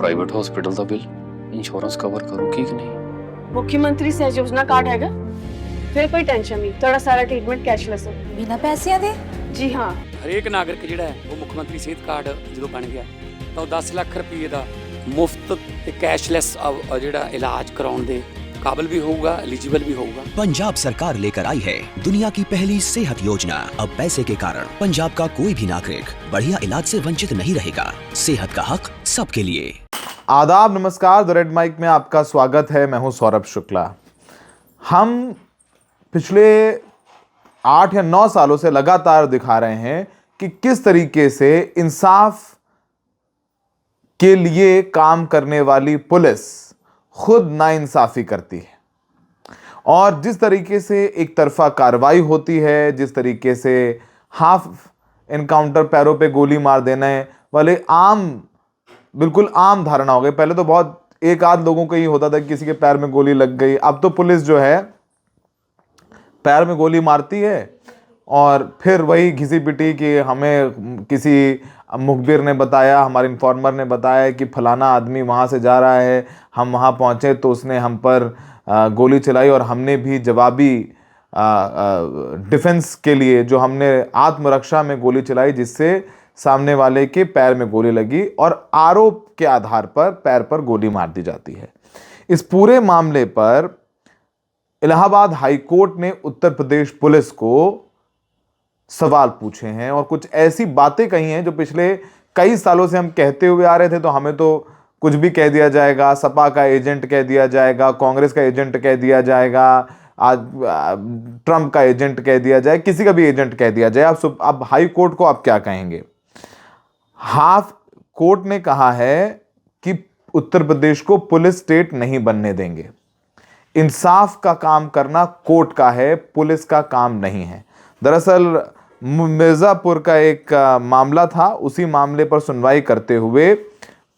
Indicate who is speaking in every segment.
Speaker 1: Private hospital का bill insurance cover करूगी कि नहीं?
Speaker 2: मुख्यमंत्री सहज योजना कार्ड हैगा, फिर कोई टेंशन नहीं, थोड़ा सारा ट्रीटमेंट कैशलेस है।
Speaker 3: बिना पैसिਆਂ ਦੇ?
Speaker 2: जी हाँ।
Speaker 4: ਹਰੇਕ ਨਾਗਰਿਕ ਜਿਹੜਾ ਹੈ ਉਹ ਮੁੱਖ ਮੰਤਰੀ ਸਿਹਤ ਕਾਰਡ ਜਦੋਂ ਬਣ ਗਿਆ ਤਾਂ ਉਹ 10 ਲੱਖ ਰੁਪਏ ਦਾ ਮੁਫਤ ਤੇ ਕੈਸ਼ਲੈਸ ਜਿਹੜਾ ਇਲਾਜ ਕਰਾਉਣ ਦੇ काबिल भी होगा, एलिजिबल भी होगा।
Speaker 5: पंजाब सरकार लेकर आई है दुनिया की पहली सेहत योजना। अब पैसे के कारण पंजाब का कोई भी नागरिक बढ़िया इलाज से वंचित नहीं रहेगा। सेहत का हक सबके लिए।
Speaker 6: आदाब, नमस्कार। द रेड माइक में आपका स्वागत है। मैं हूं सौरभ शुक्ला। हम पिछले 8 या 9 सालों से लगातार दिखा रहे हैं कि किस तरीके से इंसाफ के लिए काम करने वाली पुलिस खुद नाइंसाफी करती है और जिस तरीके से एक तरफा कार्रवाई होती है, जिस तरीके से हाफ एनकाउंटर, पैरों पे गोली मार देने वाले बिल्कुल आम धारणा हो गई। पहले तो बहुत एक आध लोगों को ही होता था कि किसी के पैर में गोली लग गई। अब तो पुलिस जो है पैर में गोली मारती है और फिर वही घिसी पिटी कि हमें किसी मुखबिर ने बताया, हमारे इन्फॉर्मर ने बताया कि फलाना आदमी वहाँ से जा रहा है, हम वहाँ पहुँचे तो उसने हम पर गोली चलाई और हमने भी जवाबी डिफेंस के लिए जो हमने आत्मरक्षा में गोली चलाई, जिससे सामने वाले के पैर में गोली लगी और आरोप के आधार पर पैर पर गोली मार दी जाती है। इस पूरे मामले पर इलाहाबाद हाई कोर्ट ने उत्तर प्रदेश पुलिस को सवाल पूछे हैं और कुछ ऐसी बातें कही हैं जो पिछले कई सालों से हम कहते हुए आ रहे थे। तो हमें तो कुछ भी कह दिया जाएगा, सपा का एजेंट कह दिया जाएगा, कांग्रेस का एजेंट कह दिया जाएगा, आज ट्रंप का एजेंट कह दिया जाए, किसी का भी एजेंट कह दिया जाए। अब हाई कोर्ट को आप क्या कहेंगे? हाफ कोर्ट ने कहा है कि उत्तर प्रदेश को पुलिस स्टेट नहीं बनने देंगे। इंसाफ का काम करना कोर्ट का है, पुलिस का काम नहीं है। दरअसल मिर्जापुर का एक मामला था, उसी मामले पर सुनवाई करते हुए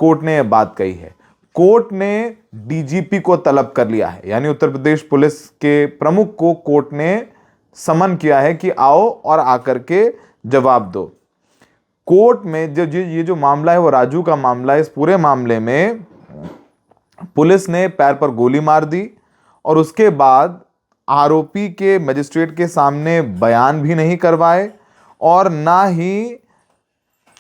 Speaker 6: कोर्ट ने यह बात कही है। कोर्ट ने डीजीपी को तलब कर लिया है, यानी उत्तर प्रदेश पुलिस के प्रमुख को कोर्ट ने समन किया है कि आओ और आकर के जवाब दो। कोर्ट में ये जो मामला है वो राजू का मामला है। इस पूरे मामले में पुलिस ने पैर पर गोली मार दी और उसके बाद आरोपी के मजिस्ट्रेट के सामने बयान भी नहीं करवाए और ना ही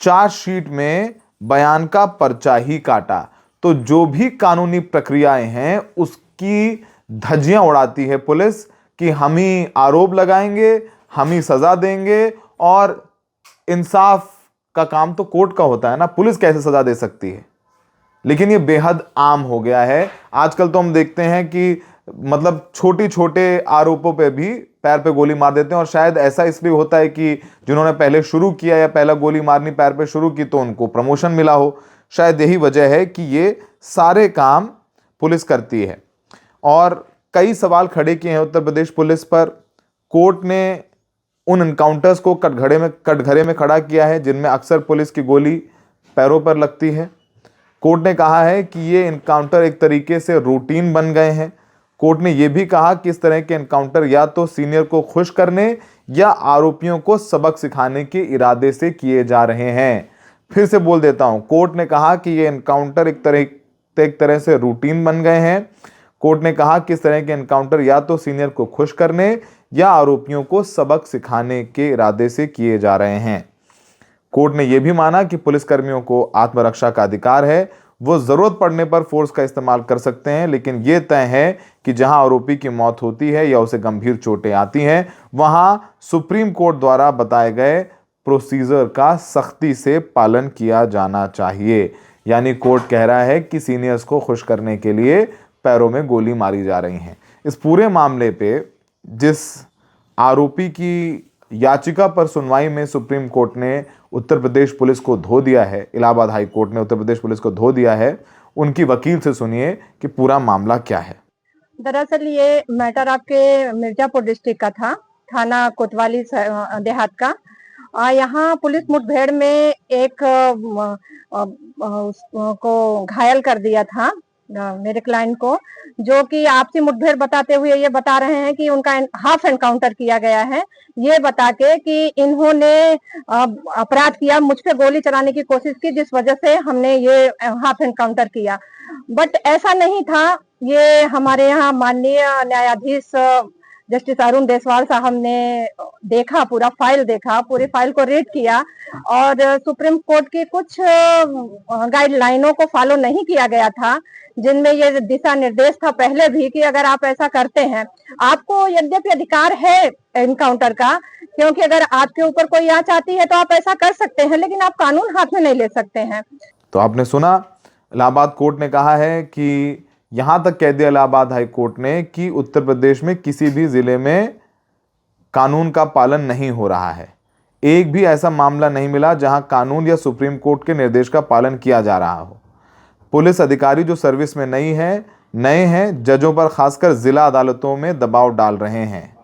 Speaker 6: चार्जशीट में बयान का पर्चा ही काटा। तो जो भी कानूनी प्रक्रियाएं हैं उसकी धज्जियां उड़ाती है पुलिस कि हम ही आरोप लगाएंगे, हम ही सजा देंगे और इंसाफ का काम तो कोर्ट का होता है ना, पुलिस कैसे सजा दे सकती है? लेकिन ये बेहद आम हो गया है। आजकल तो हम देखते हैं कि मतलब छोटे छोटे आरोपों पे भी पैर पे गोली मार देते हैं और शायद ऐसा इसलिए होता है कि जिन्होंने पहले शुरू किया या पहला गोली मारनी पैर पे शुरू की तो उनको प्रमोशन मिला हो। शायद यही वजह है कि ये सारे काम पुलिस करती है और कई सवाल खड़े किए हैं उत्तर प्रदेश पुलिस पर। कोर्ट ने उन एनकाउंटर्स को कटघरे में खड़ा किया है जिनमें अक्सर पुलिस की गोली पैरों पर लगती है। कोर्ट ने कहा है कि ये एनकाउंटर एक तरीके से रूटीन बन गए हैं। कोर्ट ने यह भी कहा कि इस तरह के एनकाउंटर या तो सीनियर को खुश करने या आरोपियों को सबक सिखाने के इरादे से किए जा रहे हैं। फिर से बोल देता हूं, कोर्ट ने कहा कि ये एनकाउंटर एक तरह से रूटीन बन गए हैं। कोर्ट ने कहा कि इस तरह के एनकाउंटर या तो सीनियर को खुश करने या आरोपियों को सबक सिखाने के इरादे से किए जा रहे हैं। कोर्ट ने यह भी माना कि पुलिसकर्मियों को आत्मरक्षा का अधिकार है, वो जरूरत पड़ने पर फोर्स का इस्तेमाल कर सकते हैं, लेकिन यह तय है कि जहां आरोपी की मौत होती है या उसे गंभीर चोटें आती हैं वहां सुप्रीम कोर्ट द्वारा बताए गए प्रोसीजर का सख्ती से पालन किया जाना चाहिए। यानी कोर्ट कह रहा है कि सीनियर्स को खुश करने के लिए पैरों में गोली मारी जा रही है। इस पूरे मामले पे जिस आरोपी की याचिका पर सुनवाई में सुप्रीम कोर्ट ने उत्तर प्रदेश पुलिस को धो दिया है, इलाहाबाद हाई कोर्ट ने उत्तर प्रदेश पुलिस को धो दिया है, उनकी वकील से सुनिए कि पूरा मामला क्या है।
Speaker 7: दरअसल ये मैटर आपके मिर्जापुर डिस्ट्रिक्ट का था, थाना कोतवाली देहात का। यहाँ पुलिस मुठभेड़ में एक को घायल कर दिया था मेरे क्लाइंट को, जो कि आपसी मुठभेड़ बताते हुए ये बता रहे हैं कि उनका हाफ एनकाउंटर किया गया है, ये बता के कि इन्होंने अपराध किया, मुझ पे गोली चलाने की कोशिश की, जिस वजह से हमने ये हाफ एनकाउंटर किया। बट ऐसा नहीं था। ये हमारे यहाँ माननीय न्यायाधीश जस्टिस अरुण देसवाल साहब ने देखा, पूरा फाइल देखा, पूरी फाइल को रीड किया और सुप्रीम कोर्ट की कुछ गाइडलाइनों को फॉलो नहीं किया गया था, जिनमें ये दिशा निर्देश था पहले भी कि अगर आप ऐसा करते हैं, आपको यद्यपि अधिकार है एनकाउंटर का, क्योंकि अगर आपके ऊपर कोई आंच आती है तो आप ऐसा कर सकते हैं, लेकिन आप कानून हाथ में नहीं ले सकते हैं।
Speaker 6: तो आपने सुना, इलाहाबाद कोर्ट ने कहा है कि यहां तक कह दिया इलाहाबाद हाई कोर्ट ने कि उत्तर प्रदेश में किसी भी जिले में कानून का पालन नहीं हो रहा है। एक भी ऐसा मामला नहीं मिला जहां कानून या सुप्रीम कोर्ट के निर्देश का पालन किया जा रहा हो। पुलिस अधिकारी जो सर्विस में नए हैं, जजों पर खासकर जिला अदालतों में दबाव डाल रहे हैं।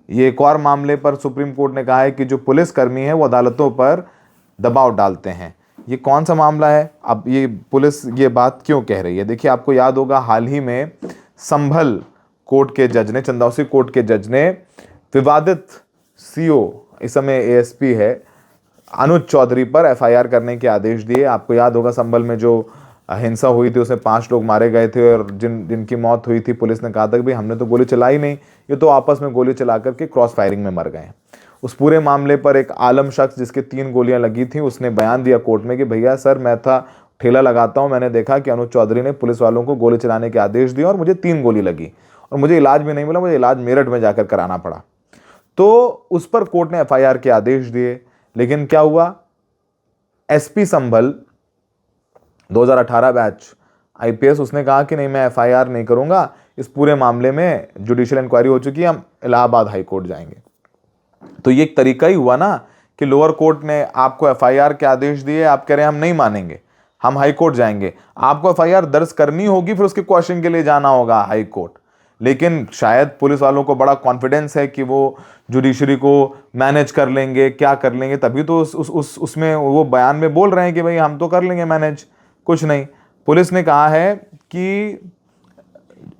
Speaker 6: ये एक और मामले पर सुप्रीम कोर्ट ने कहा है कि जो पुलिसकर्मी है वो अदालतों पर दबाव डालते हैं। ये कौन सा मामला है? अब ये पुलिस ये बात क्यों कह रही है? देखिए, आपको याद होगा हाल ही में संभल कोर्ट के जज ने, चंदौसी कोर्ट के जज ने विवादित सीओ, इस समय एएसपी है, अनुज चौधरी पर एफआईआर करने के आदेश दिए। आपको याद होगा संभल में जो हिंसा हुई थी उसमें 5 लोग मारे गए थे और जिनकी मौत हुई थी, पुलिस ने कहा था कि भाई हमने तो गोली चलाई नहीं, ये तो आपस में गोली चला करके क्रॉस फायरिंग में मर गए। उस पूरे मामले पर एक आलम शख्स जिसके 3 गोलियां लगी थी, उसने बयान दिया कोर्ट में कि भैया सर, मैं था ठेला लगाता हूं, मैंने देखा कि अनुज चौधरी ने पुलिस वालों को गोली चलाने के आदेश दिए और मुझे 3 गोली लगी और मुझे इलाज भी नहीं मिला, मुझे इलाज मेरठ में जाकर कराना पड़ा। तो उस पर कोर्ट ने एफआईआर के आदेश दिए। लेकिन क्या हुआ, एसपी संभल 2018 बैच आईपीएस, उसने कहा कि नहीं, मैं एफआईआर नहीं करूंगा, इस पूरे मामले में जुडिशियल इंक्वायरी हो चुकी है, हम इलाहाबाद हाई कोर्ट जाएंगे। तो ये एक तरीका ही हुआ ना कि लोअर कोर्ट ने आपको एफआईआर के आदेश दिए, आप कह रहे हैं हम नहीं मानेंगे, हम हाई कोर्ट जाएंगे। आपको एफआईआर दर्ज करनी होगी, फिर उसके क्वेश्चन के लिए जाना होगा हाई कोर्ट। लेकिन शायद पुलिस वालों को बड़ा कॉन्फिडेंस है कि वो जुडिशरी को मैनेज कर लेंगे, क्या कर लेंगे, तभी तो उसमें वो बयान में बोल रहे हैं कि भाई हम तो कर लेंगे मैनेज। कुछ नहीं, पुलिस ने कहा है कि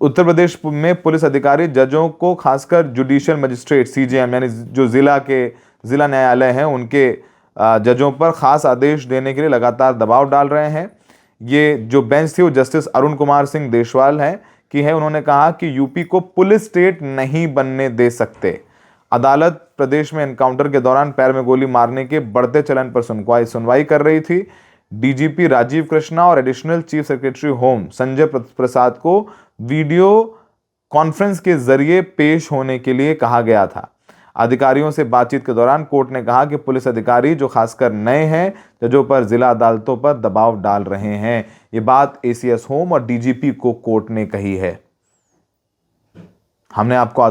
Speaker 6: उत्तर प्रदेश में पुलिस अधिकारी जजों को, खासकर जुडिशियल मजिस्ट्रेट सीजेएम यानी जो जिला न्यायालय हैं, उनके जजों पर खास आदेश देने के लिए लगातार दबाव डाल रहे हैं। ये जो बेंच थी वो जस्टिस अरुण कुमार सिंह देशवाल की है। उन्होंने कहा कि यूपी को पुलिस स्टेट नहीं बनने दे सकते। अदालत प्रदेश में एनकाउंटर के दौरान पैर में गोली मारने के बढ़ते चलन पर सुनवाई कर रही थी। डीजीपी राजीव कृष्णा और additional chief secretary home Sanjay Prasad को वीडियो कॉन्फ्रेंस के जरिए पेश होने के लिए कहा गया था। अधिकारियों से बातचीत के दौरान कोर्ट ने कहा कि पुलिस अधिकारी जो खासकर नए हैं, जजों पर जिला अदालतों पर दबाव डाल रहे हैं। ये बात एसीएस होम और डीजीपी को कोर्ट ने कही है। हमने आपको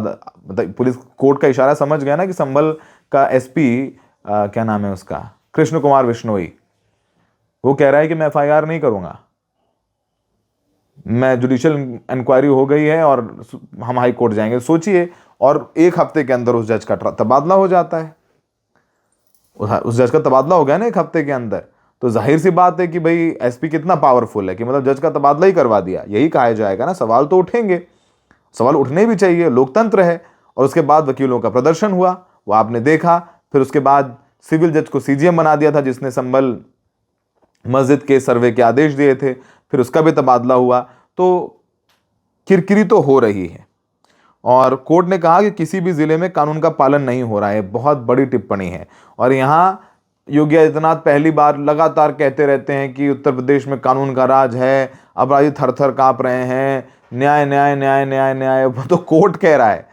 Speaker 6: पुलिस कोर्ट का इशारा समझ गया ना कि संभल का एसपी क्या नाम है उसका, कृष्ण कुमार बिश्नोई, वो कह रहा है कि मैं एफआईआर नहीं करूंगा, मैं जुडिशियल इंक्वायरी हो गई है और हम हाई कोर्ट जाएंगे। सोचिए, और 1 हफ्ते के अंदर उस जज का तबादला हो जाता है। उस जज का तबादला हो गया ना 1 हफ्ते के अंदर, तो जाहिर सी बात है कि भाई एसपी कितना पावरफुल है कि मतलब जज का तबादला ही करवा दिया। यही कहा जाएगा ना, सवाल तो उठेंगे, सवाल उठने भी चाहिए, लोकतंत्र है। और उसके बाद वकीलों का प्रदर्शन हुआ, वो आपने देखा। फिर उसके बाद सिविल जज को सीजीएम बना दिया था, जिसने संभल मस्जिद के सर्वे के आदेश दिए थे, फिर उसका भी तबादला हुआ। तो किरकिरी तो हो रही है। और कोर्ट ने कहा कि किसी भी जिले में कानून का पालन नहीं हो रहा है। बहुत बड़ी टिप्पणी है। और यहाँ योगी आदित्यनाथ पहली बार लगातार कहते रहते हैं कि उत्तर प्रदेश में कानून का राज है, अपराधी थर थर कांप रहे हैं, न्याय न्याय न्याय न्याय न्याय। वो तो कोर्ट कह रहा है,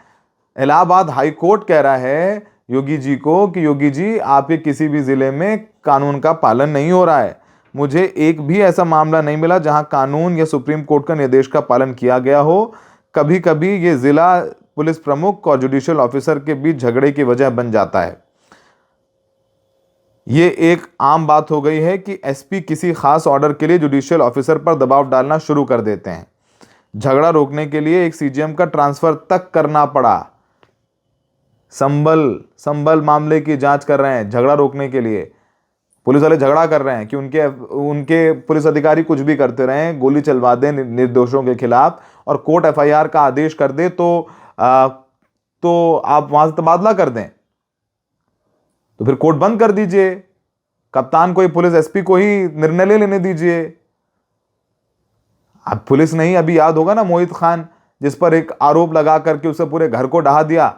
Speaker 6: इलाहाबाद हाई कोर्ट कह रहा है योगी जी को कि योगी जी, आपके किसी भी जिले में कानून का पालन नहीं हो रहा है। मुझे एक भी ऐसा मामला नहीं मिला जहां कानून या सुप्रीम कोर्ट का निर्देश का पालन किया गया हो। कभी कभी ये जिला पुलिस प्रमुख और जुडिशियल ऑफिसर के बीच झगड़े की वजह बन जाता है। ये एक आम बात हो गई है कि एसपी किसी खास ऑर्डर के लिए जुडिशियल ऑफिसर पर दबाव डालना शुरू कर देते हैं। झगड़ा रोकने के लिए एक सीजीएम का ट्रांसफर तक करना पड़ा। संभल मामले की जांच कर रहे हैं झगड़ा रोकने के लिए। पुलिस वाले झगड़ा कर रहे हैं कि उनके पुलिस अधिकारी कुछ भी करते रहें, गोली चलवा दें निर्दोषों के खिलाफ और कोर्ट एफआईआर का आदेश कर दे तो आप वहां से तबादला कर दें, तो फिर कोर्ट बंद कर दीजिए, कप्तान को ही, पुलिस एसपी को ही निर्णय लेने दीजिए। अब पुलिस नहीं, अभी याद होगा ना मोहित खान, जिस पर एक आरोप लगा करके उसे पूरे घर को ढहा दिया,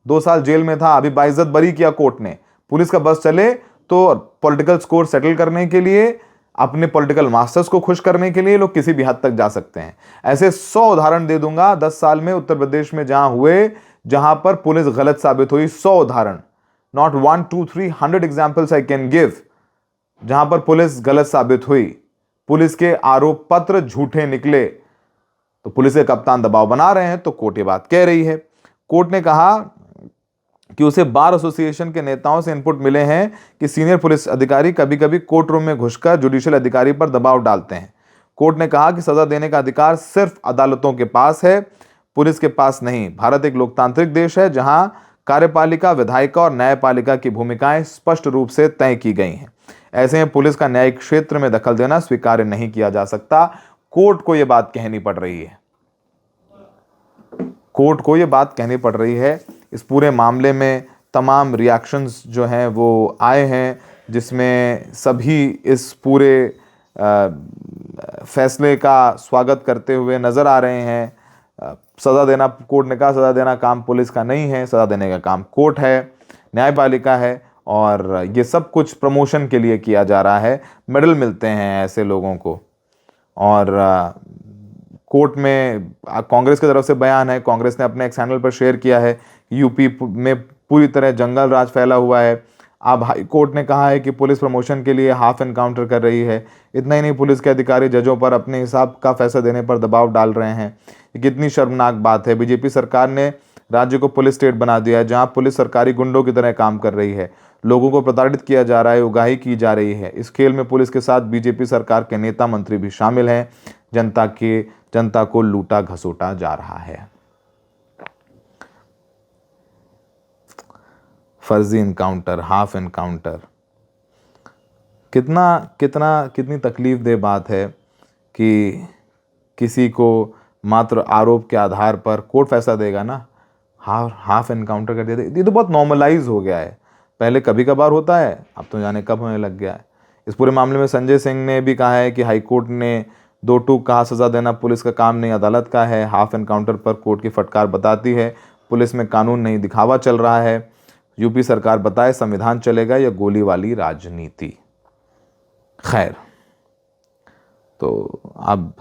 Speaker 6: 2 साल जेल में था, अभी बाइज्जत बरी किया कोर्ट ने। पुलिस का बस चले तो पॉलिटिकल स्कोर सेटल करने के लिए, अपने पॉलिटिकल मास्टर्स को खुश करने के लिए लोग किसी भी हद तक जा सकते हैं। ऐसे 100 उदाहरण दे दूंगा 10 साल में उत्तर प्रदेश में जहां हुए, जहां पर पुलिस गलत साबित हुई। 100 उदाहरण, not 1 2 3 100 examples I can give, जहां पर पुलिस गलत साबित हुई, पुलिस के आरोप पत्र झूठे निकले। तो पुलिस के कप्तान दबाव बना रहे हैं तो कोर्ट ये बात कह रही है। कोर्ट ने कहा कि उसे बार एसोसिएशन के नेताओं से इनपुट मिले हैं कि सीनियर पुलिस अधिकारी कभी कभी कोर्ट रूम में घुसकर जुडिशियल अधिकारी पर दबाव डालते हैं। कोर्ट ने कहा कि सजा देने का अधिकार सिर्फ अदालतों के पास है, पुलिस के पास नहीं। भारत एक लोकतांत्रिक देश है जहां कार्यपालिका, विधायिका और न्यायपालिका की भूमिकाएं स्पष्ट रूप से तय की गई हैं। ऐसे में पुलिस का न्यायिक क्षेत्र में दखल देना स्वीकार्य नहीं किया जा सकता। कोर्ट को यह बात कहनी पड़ रही है, कोर्ट को यह बात कहनी पड़ रही है। इस पूरे मामले में तमाम रिएक्शंस जो हैं वो आए हैं, जिसमें सभी इस पूरे फैसले का स्वागत करते हुए नजर आ रहे हैं। सजा देना, कोर्ट ने कहा सजा देना काम पुलिस का नहीं है, सजा देने का काम कोर्ट है, न्यायपालिका है, और ये सब कुछ प्रमोशन के लिए किया जा रहा है। मेडल मिलते हैं ऐसे लोगों को। और कोर्ट में कांग्रेस की तरफ से बयान है, कांग्रेस ने अपने एक चैनल पर शेयर किया है, यूपी में पूरी तरह जंगल राज फैला हुआ है। अब हाई कोर्ट ने कहा है कि पुलिस प्रमोशन के लिए हाफ एनकाउंटर कर रही है। इतना ही नहीं, पुलिस के अधिकारी जजों पर अपने हिसाब का फैसला देने पर दबाव डाल रहे हैं। ये कितनी शर्मनाक बात है। बीजेपी सरकार ने राज्य को पुलिस स्टेट बना दिया है, जहां पुलिस सरकारी गुंडों की तरह काम कर रही है, लोगों को प्रताड़ित किया जा रहा है, उगाही की जा रही है। इस खेल में पुलिस के साथ बीजेपी सरकार के नेता मंत्री भी शामिल हैं। जनता को लूटा घसोटा जा रहा है। फर्जी इनकाउंटर, हाफ इनकाउंटर, कितनी तकलीफ दे बात है कि किसी को मात्र आरोप के आधार पर कोर्ट फैसला देगा ना, हाफ इनकाउंटर कर दिया। ये तो बहुत नॉर्मलाइज हो गया है, पहले कभी कभार होता है, अब तो जाने कब होने लग गया है। इस पूरे मामले में संजय सिंह ने भी कहा है कि हाईकोर्ट ने 2 टूक कहा सजा देना पुलिस का काम नहीं, अदालत का है। हाफ एनकाउंटर पर कोर्ट की फटकार बताती है पुलिस में कानून नहीं, दिखावा चल रहा है। यूपी सरकार बताए संविधान चलेगा या गोली वाली राजनीति। खैर, तो अब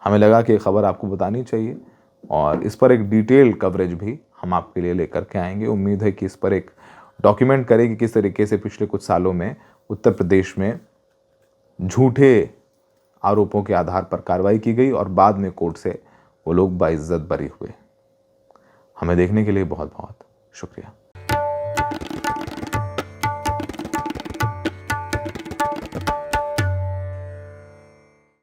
Speaker 6: हमें लगा कि खबर आपको बतानी चाहिए और इस पर एक डिटेल कवरेज भी हम आपके लिए लेकर के आएंगे। उम्मीद है कि इस पर एक डॉक्यूमेंट करें कि किस तरीके से पिछले कुछ सालों में उत्तर प्रदेश में झूठे आरोपों के आधार पर कार्रवाई की गई और बाद में कोर्ट से वो लोग बाइज्जत बरी हुए। हमें देखने के लिए बहुत बहुत शुक्रिया।